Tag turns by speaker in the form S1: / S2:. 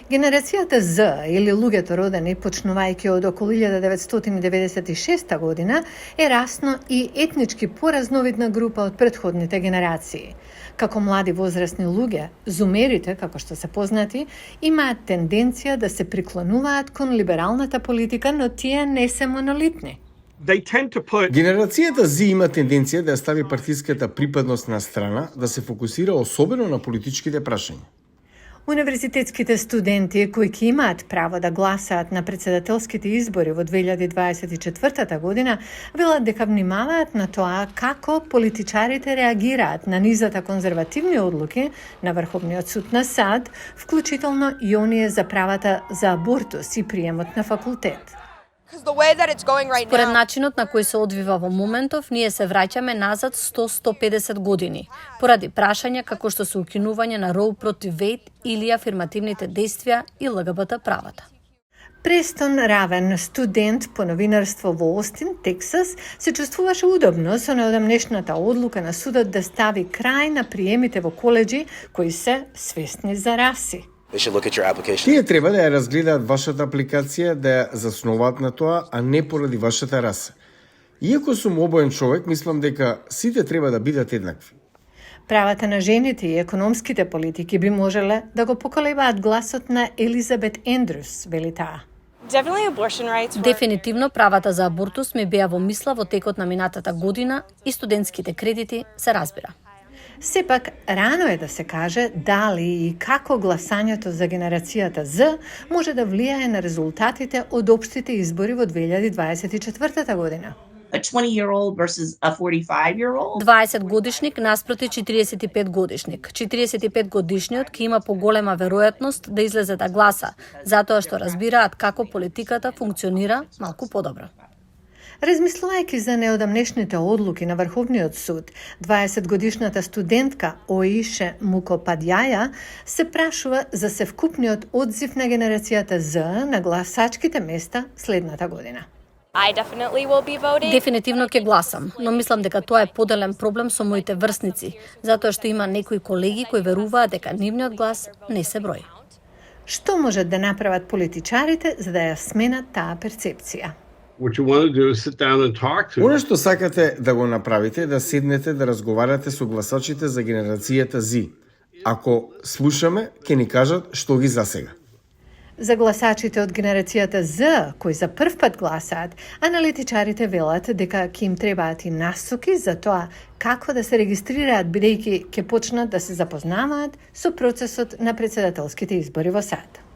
S1: Генерацијата Z или луѓето родени почнувајќи од околу 1996 година е расно и етнички поразновидна група од претходните генерации. Како млади возрастни луѓе, зумерите, како што се познати, имаат тенденција да се приклонуваат кон либералната политика, но тие не се монолитни.
S2: Генерацијата Z има тенденција да ја стави партиската припадност на страна, да се фокусира особено на политичките прашања.
S1: Универзитетските студенти кои ќе имаат право да гласаат на председателските избори во 2024 година велат дека внимаваат на тоа како политичарите реагираат на низата конзервативни одлуки на Врховниот суд на САД, вклучително и оние за правата за абортус и приемот на факултет.
S3: Според начинот на кој се одвива во моментов, ние се враќаме назад 100-150 години, поради прашања како што се укинување на Роу против Вейд или афирмативните действија и ЛГБТ правата.
S1: Престон Равен, студент по новинарство во Остин, Тексас, се чувствуваше удобно со неодамнешната одлука на судот да стави крај на приемите во коледжи кои се свесни за раси.
S2: Тие треба да ја разгледаат вашата апликација, да ја заснуваат на тоа, а не поради вашата раса. Иако сум обоен човек, мислам дека сите треба да бидат еднакви.
S1: Правата на жените и економските политики би можеле да го поколебаат гласот на Елизабет Ендрюс, вели таа.
S3: Дефинитивно правата за абортус ми беа во мисла во текот на минатата година и студентските кредити се разбира.
S1: Сепак, рано е да се каже дали и како гласањето за генерацијата Z може да влијае на резултатите од општите избори во 2024 година.
S4: A 20-year-old versus a 45-year-old?
S3: 20 годишник наспроти 45 годишник. 45 годишниот ќе има поголема веројатност да излезе да гласа, затоа што разбираат како политиката функционира малку подобро.
S1: Размислувајќи за неодамнешните одлуки на Врховниот суд, 20-годишната студентка Оише Мукопадјаја се прашува за севкупниот одзив на генерацијата Z на гласачките места следната година.
S3: Дефинитивно ќе гласам, но мислам дека тоа е поделен проблем со моите врсници, затоа што има некои колеги кои веруваат дека нивниот глас не се брои.
S1: Што можат да направат политичарите за да ја сменат таа перцепција?
S2: Оно што сакате да го направите е да седнете да разговарате со гласачите за генерацијата Z. Ако слушаме, ќе ни кажат што ги засега.
S1: За гласачите од генерацијата Z, кои за прв пат гласаат, аналитичарите велат дека ќе им требаат и насоки за тоа како да се регистрираат бидејќи ќе почнат да се запознаваат со процесот на председателските избори во САД.